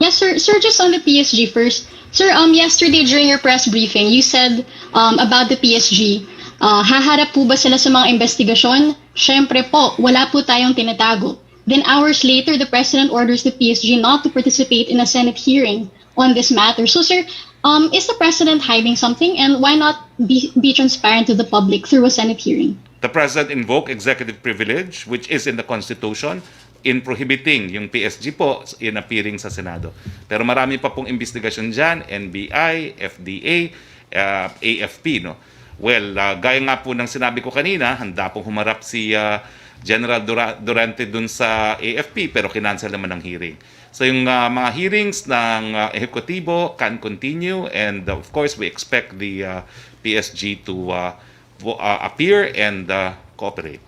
Yes, sir. Sir, just on the PSG first. Sir, yesterday during your press briefing, you said about the PSG, haharap po ba sila sa mga investigasyon? Syempre po, wala po tayong tinatago. Then hours later, the president orders the PSG not to participate in a Senate hearing on this matter. So, sir, is the president hiding something? And why not be transparent to the public through a Senate hearing? The President invoked executive privilege, which is in the Constitution, in prohibiting yung PSG po in appearing sa Senado. Pero marami pa pong investigasyon dyan, NBI, FDA, AFP. No? Well, gaya nga po ng sinabi ko kanina, handa pong humarap si General Durante dun sa AFP pero kinancel naman ang hearing. So yung mga hearings ng ehekutibo can continue and of course we expect the PSG to appear and cooperate.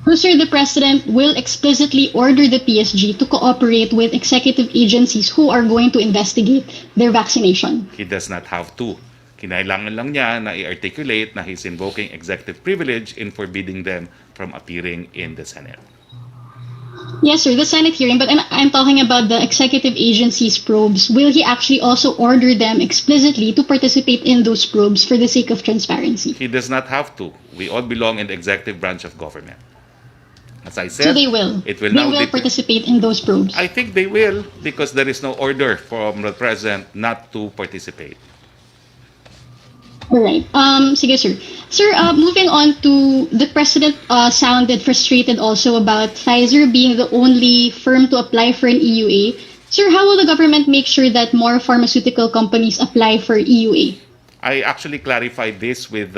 So, sir, the president will explicitly order the PSG to cooperate with executive agencies who are going to investigate their vaccination. He does not have to. Kinailangan lang niya na i-articulate na he's invoking executive privilege in forbidding them from appearing in the Senate. Yes, sir, the Senate hearing, but I'm talking about the executive agencies' probes. Will he actually also order them explicitly to participate in those probes for the sake of transparency? He does not have to. We all belong in the executive branch of government. As I So said, they will. it will They now will participate in those probes. I think they will because there is no order from the president not to participate. All right. Sige, sir. Sir, moving on to the president sounded frustrated also about Pfizer being the only firm to apply for an EUA. Sir, how will the government make sure that more pharmaceutical companies apply for EUA? I actually clarified this with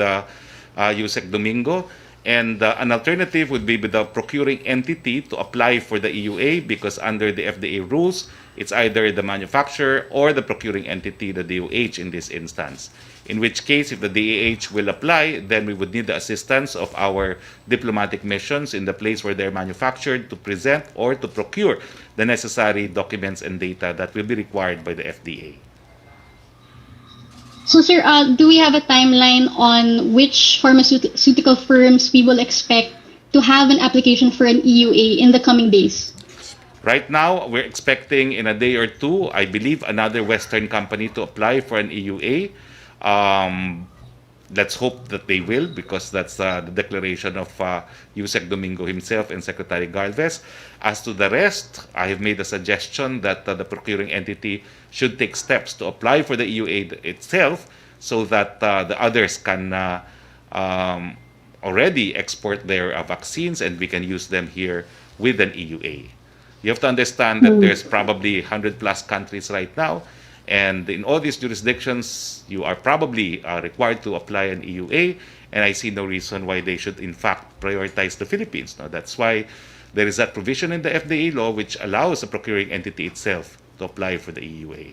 Yusek Domingo. And an alternative would be with the procuring entity to apply for the EUA because under the FDA rules, it's either the manufacturer or the procuring entity, the DOH in this instance. In which case, if the DOH will apply, then we would need the assistance of our diplomatic missions in the place where they're manufactured to present or to procure the necessary documents and data that will be required by the FDA. So, sir, do we have a timeline on which pharmaceutical firms we will expect to have an application for an EUA in the coming days? Right now, we're expecting in a day or two, I believe, another Western company to apply for an EUA. Let's hope that they will because that's the declaration of Yusek Domingo himself and Secretary Galvez. As to the rest, I have made a suggestion that the procuring entity should take steps to apply for the EUA itself so that the others can already export their vaccines and we can use them here with an EUA. You have to understand that there's probably 100 plus countries right now. And in all these jurisdictions, you are probably required to apply an EUA, and I see no reason why they should in fact prioritize the Philippines. Now, that's why there is that provision in the FDA law which allows the procuring entity itself to apply for the EUA.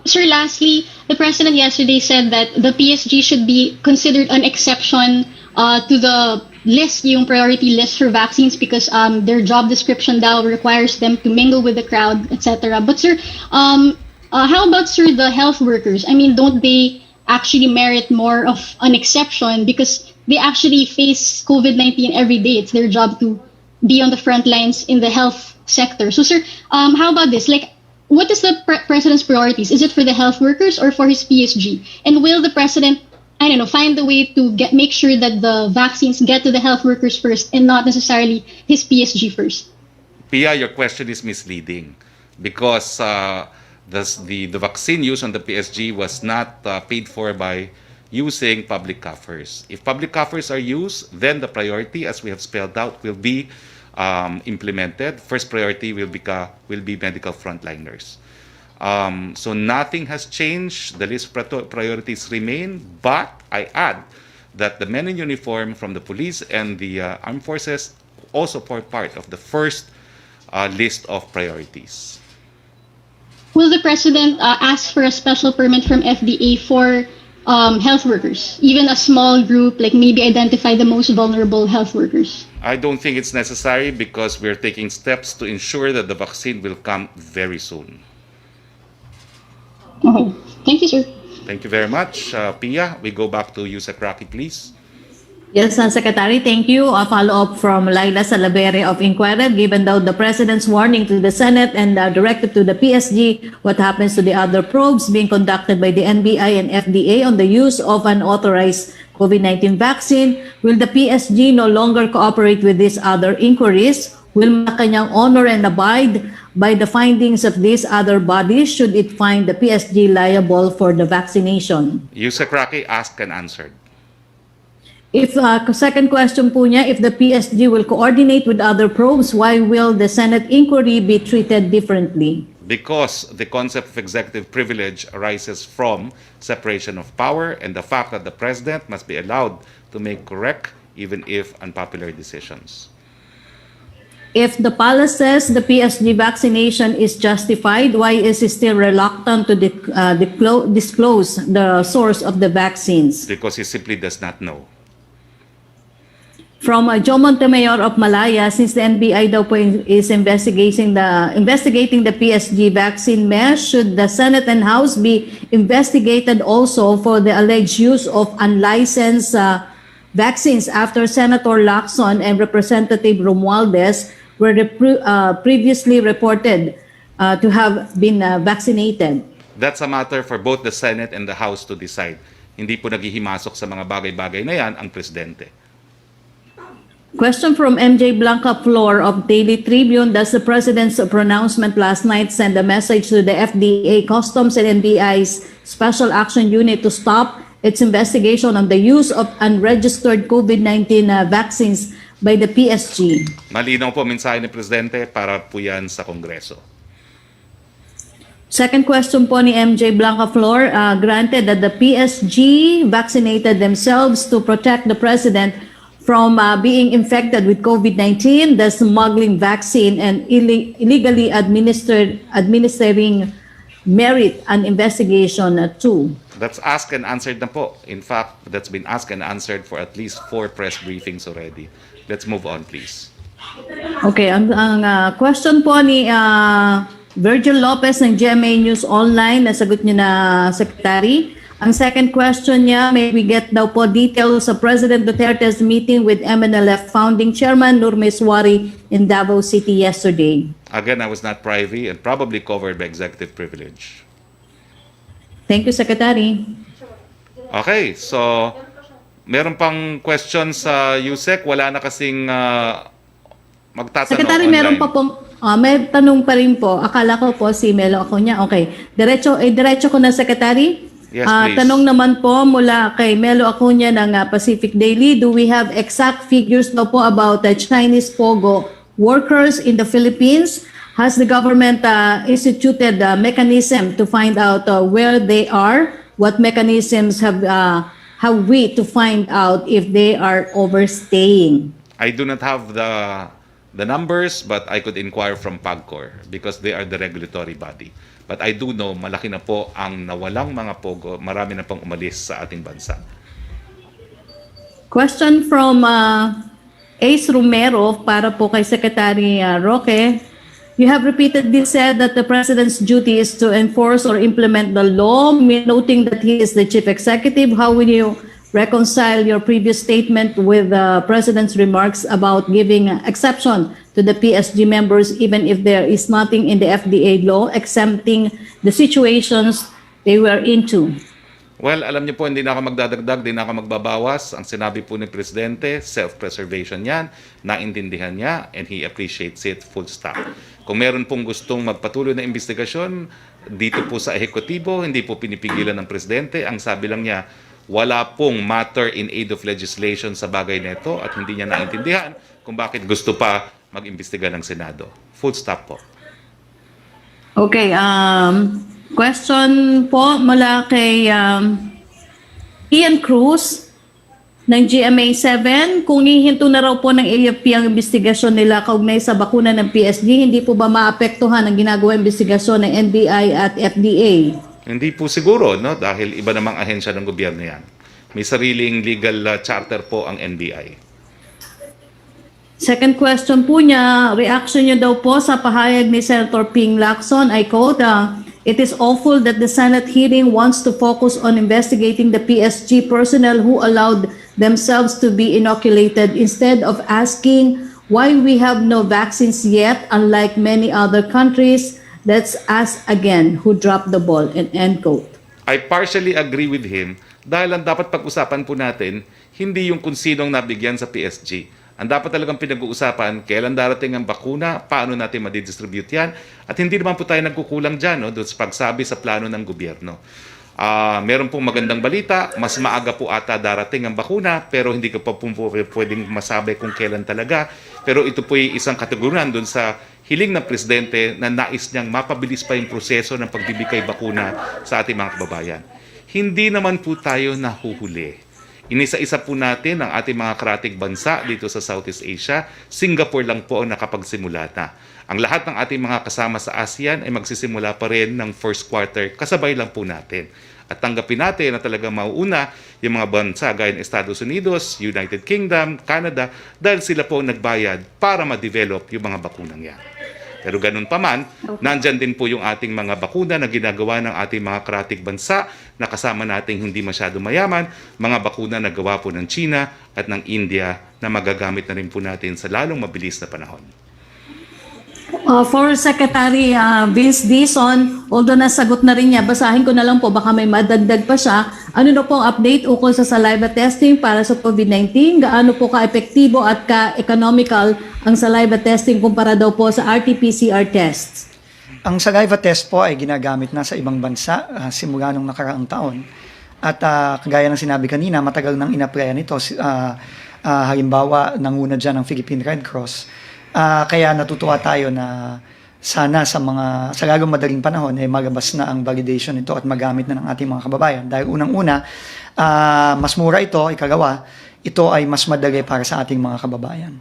Sir, lastly, the president yesterday said that the PSG should be considered an exception to the list, yung priority list for vaccines because their job description daw requires them to mingle with the crowd, etc. But sir, how about sir the health workers? I mean, don't they actually merit more of an exception because they actually face COVID-19 every day? It's their job to be on the front lines in the health sector. So sir, how about this? Like, what is the president's priorities? Is it for the health workers or for his PSG? And will the president, I don't know, find a way to make sure that the vaccines get to the health workers first and not necessarily his PSG first? Pia, your question is misleading because the vaccine used on the PSG was not paid for by using public coffers. If public coffers are used, then the priority, as we have spelled out, will be implemented. First priority will be medical frontliners. So nothing has changed. The list of priorities remain, but I add that the men in uniform from the police and the armed forces also form part of the first list of priorities. Will the president ask for a special permit from FDA for health workers, even a small group, like maybe identify the most vulnerable health workers? I don't think it's necessary because we're taking steps to ensure that the vaccine will come very soon. Okay. Thank you, sir. Thank you very much. Pia, we go back to Yusek Roque, please. Yes, Secretary, thank you. A follow-up from Laila Salavere of Inquirer. Given though the President's warning to the Senate and directive to the PSG, what happens to the other probes being conducted by the NBI and FDA on the use of an authorized COVID-19 vaccine? Will the PSG no longer cooperate with these other inquiries? Will Malacanang honor and abide by the findings of these other bodies should it find the PSG liable for the vaccination? Yusek Roque asked and answered. If second question po niya, if the PSG will coordinate with other probes, why will the Senate inquiry be treated differently? Because the concept of executive privilege arises from separation of power and the fact that the president must be allowed to make correct, even if unpopular decisions. If the palace says the PSG vaccination is justified, why is he still reluctant to disclose the source of the vaccines? Because he simply does not know. From Joe Montemayor of Malaya, since the NBI daw po is investigating the PSG vaccine mesh, should the Senate and House be investigated also for the alleged use of unlicensed vaccines after Senator Lacson and Representative Romualdez were previously reported to have been vaccinated? That's a matter for both the Senate and the House to decide. Hindi po naghihimasok sa mga bagay-bagay na yan ang presidente. Question from MJ Blanca Flor of Daily Tribune. Does the President's pronouncement last night send a message to the FDA, Customs and NBI's Special Action Unit to stop its investigation on the use of unregistered COVID-19 vaccines by the PSG? Malinaw po mensahe ni Presidente para po yan sa Kongreso. Second question po ni MJ Blanca Flor, granted that the PSG vaccinated themselves to protect the President from being infected with COVID-19, the smuggling vaccine and illegally administering merit an investigation too? That's asked and answered na po. In fact, that's been asked and answered for at least 4 press briefings already. Let's move on, please. Okay, ang question po ni Virgil Lopez ng GMA News Online, nasagot niyo na, Secretary. Ang second question niya, may we get daw po details sa President Duterte's meeting with MNLF founding chairman Nur Meswari in Davao City yesterday? Again, I was not privy and probably covered by executive privilege. Thank you, Secretary. Okay, so meron pang question sa Yusek. Wala na kasing magtatanong Secretary, online. meron pa po, may tanong pa rin po. Akala ko po si Melo ako niya. Okay, diretso ko na, Secretary. Yes, please. Tanong naman po mula kay Melo Acuña ng Pacific Daily, do we have exact figures na po about the Chinese POGO workers in the Philippines? Has the government instituted a mechanism to find out where they are? What mechanisms have we to find out if they are overstaying? I do not have the numbers, but I could inquire from PAGCOR because they are the regulatory body. But I do know, malaki na po ang nawalang mga POGO, marami na pong umalis sa ating bansa. Question from Ace Romero para po kay Secretary Roque. You have repeatedly said that the President's duty is to enforce or implement the law, noting that he is the Chief Executive. How will you reconcile your previous statement with the President's remarks about giving exception to the PSG members even if there is nothing in the FDA law exempting the situations they were into? Well, alam niyo po, hindi na ako magdadagdag, hindi na ako magbabawas. Ang sinabi po ni Presidente, self-preservation yan, naintindihan niya, and he appreciates it, full stop. Kung meron pong gustong magpatuloy na investigasyon, dito po sa ehekutibo, hindi po pinipigilan ng Presidente. Ang sabi lang niya, wala pong matter in aid of legislation sa bagay nito at hindi niya naintindihan kung bakit gusto pa mag-imbestiga ng Senado. Full stop po. Okay, question po mula kay Ian Cruz ng GMA7. Kung hihinto na raw po ng AFP ang investigasyon nila kaugnay sa bakuna ng PSG, hindi po ba maapektuhan ang ginagawa investigasyon ng NBI at FDA? Hindi po siguro, no? Dahil iba namang ahensya ng gobyerno yan. May sariling legal charter po ang NBI. Second question po niya, reaction niya daw po sa pahayag ni Senator Ping Lacson. I quote, it is awful that the Senate hearing wants to focus on investigating the PSG personnel who allowed themselves to be inoculated instead of asking why we have no vaccines yet, unlike many other countries. Let's ask again who dropped the ball, and end quote. I partially agree with him dahil ang dapat pag-usapan po natin, hindi yung kung sinong nabigyan sa PSG. Ang dapat talagang pinag-uusapan, kailan darating ang bakuna, paano natin madidistribute yan, at hindi naman po tayo nagkukulang dyan doon sa pagsabi sa plano ng gobyerno. Meron pong magandang balita, mas maaga po ata darating ang bakuna, pero hindi ko pa po pwedeng masabi kung kailan talaga. Pero ito po ay isang kategoryang doon sa hiling ng presidente na nais niyang mapabilis pa yung proseso ng pagbibigay bakuna sa ating mga kababayan. Hindi naman po tayo nahuhuli. Inisa-isa po natin ang ating mga karatig bansa dito sa Southeast Asia. Singapore lang po ang nakapagsimula na. Ang lahat ng ating mga kasama sa ASEAN ay magsisimula pa rin ng first quarter, kasabay lang po natin. At tanggapin natin na talagang mauuna yung mga bansa gaya ng Estados Unidos, United Kingdom, Canada, dahil sila po nagbayad para ma-develop yung mga bakunang yan. Pero ganun pa man, nandyan din po yung ating mga bakuna na ginagawa ng ating mga karatig bansa na kasama nating hindi masyado mayaman, mga bakuna na gawa po ng China at ng India na magagamit na rin po natin sa lalong mabilis na panahon. For Secretary Vince Dizon, although nasagot na rin niya, basahin ko na lang po, baka may madagdag pa siya. Ano na po ang update ukol sa saliva testing para sa COVID-19? Gaano po ka-epektibo at ka-economical ang saliva testing kumpara daw po sa RT-PCR tests? Ang saliva test po ay ginagamit na sa ibang bansa simula nung nakaraang taon. At kagaya ng sinabi kanina, matagal nang inaplayan ito. Halimbawa, nanguna dyan ang Philippine Red Cross. Kaya natutuwa tayo na sana sa lalong madaling panahon ay malabas na ang validation nito at magamit na ng ating mga kababayan. Dahil unang-una, mas mura ito, ikalawa, ito ay mas madali para sa ating mga kababayan.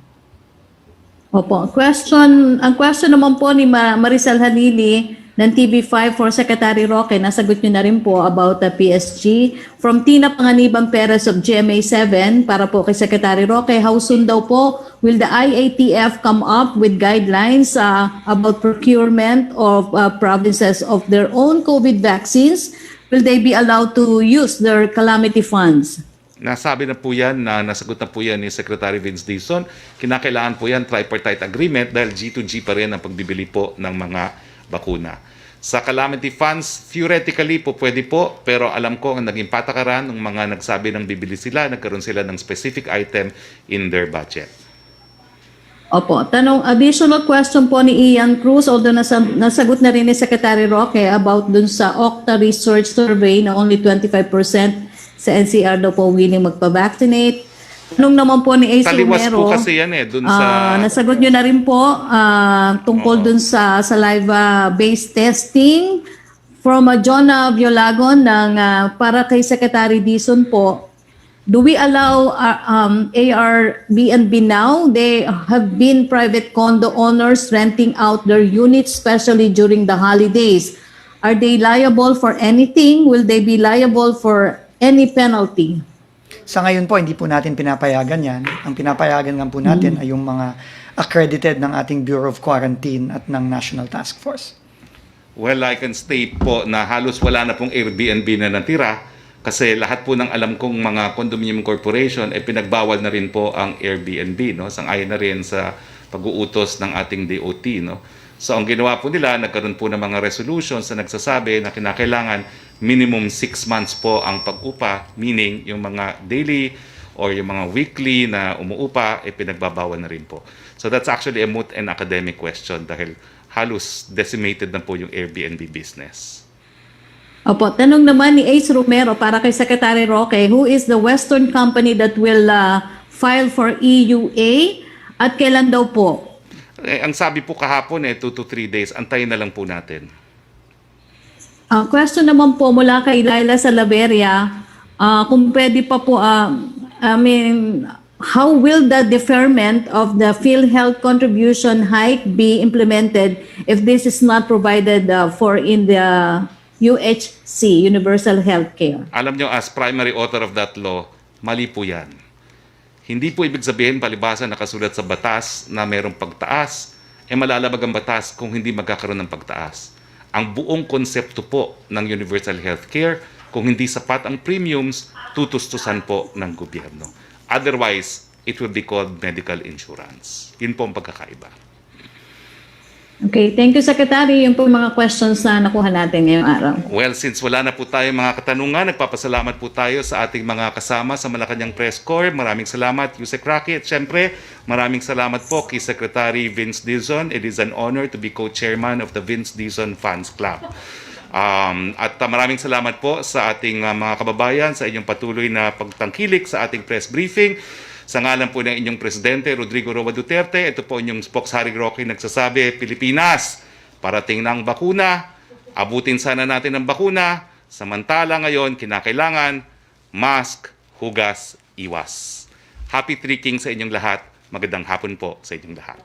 Opo. Ang question naman po ni Maricel Halili ng TV5 for Secretary Roque, nasagot niyo na rin po about the PSG. From Tina Panganibang Perez of GMA7, para po kay Secretary Roque, how soon daw po will the IATF come up with guidelines about procurement of provinces of their own COVID vaccines? Will they be allowed to use their calamity funds? Nasabi na po yan, nasagot na po yan ni Secretary Vince Dizon. Kinakailangan po yan tripartite agreement dahil G2G pa rin ang pagbibili po ng mga bakuna. Sa calamity funds, theoretically po pwede po, pero alam ko ang naging patakaran ng mga nagsabi ng bibili sila, nagkaroon sila ng specific item in their budget. Opo. Additional question po ni Ian Cruz, although nasagot na rin ni Secretary Roque about dun sa Octa Research Survey na only 25% sa NCR daw po willing magpa-vaccinate. Tanong naman po ni Ace Taliwas Romero, po kasi yan dun sa... nasagot nyo na rin po tungkol dun sa saliva-based testing. From Jonah Violagon para kay Secretary Dizon po, do we allow Airbnb now? They have been private condo owners renting out their units, especially during the holidays. Are they liable for anything? Will they be liable for any penalty? Sa ngayon po, hindi po natin pinapayagan yan. Ang pinapayagan lang po natin ay yung mga accredited ng ating Bureau of Quarantine at ng National Task Force. Well, I can state po na halos wala na pong Airbnb na natira kasi lahat po ng alam kong mga condominium corporation ay pinagbawal na rin po ang Airbnb, no? Sang-ayon na rin sa pag-uutos ng ating DOT, no? So ang ginawa po nila, nagkaroon po ng mga resolutions na nagsasabi na kinakailangan minimum 6 months po ang pag-upa, meaning yung mga daily or yung mga weekly na umuupa, pinagbabawal na rin po. So that's actually a moot and academic question dahil halos decimated na po yung Airbnb business. Opo, tanong naman ni Ace Romero para kay Secretary Roque, who is the Western company that will file for EUA at kailan daw po? Ang sabi po kahapon 2 to 3 days, antayin na lang po natin. Question naman po mula kay Laila Salaveria, kung pwede pa po, how will the deferment of the PhilHealth contribution hike be implemented if this is not provided for in the UHC, Universal Healthcare? Alam nyo, as primary author of that law, mali po yan. Hindi po ibig sabihin, palibasa nakasulat sa batas na mayroong pagtaas, malalabag ang batas kung hindi magkakaroon ng pagtaas. Ang buong konsepto po ng Universal Healthcare, kung hindi sapat ang premiums, tutustusan po ng gobyerno. Otherwise, it will be called medical insurance. Yun po ang pagkakaiba. Okay, thank you, Secretary. Yung po mga questions na nakuha natin ngayong araw. Well, since wala na po tayo mga katanungan, nagpapasalamat po tayo sa ating mga kasama sa Malacanang Press Corps. Maraming salamat, Yusek Roque. At syempre, maraming salamat po kay Secretary Vince Dizon. It is an honor to be co-chairman of the Vince Dizon Fans Club. At maraming salamat po sa ating mga kababayan sa inyong patuloy na pagtangkilik sa ating press briefing. Sa ngalan po ng inyong Presidente, Rodrigo Roa Duterte, ito po inyong spokesman Roque nagsasabi, Pilipinas, parating na ang bakuna, abutin sana natin ang bakuna, samantala ngayon, kinakailangan, mask, hugas, iwas. Happy Three Kings sa inyong lahat, magandang hapon po sa inyong lahat.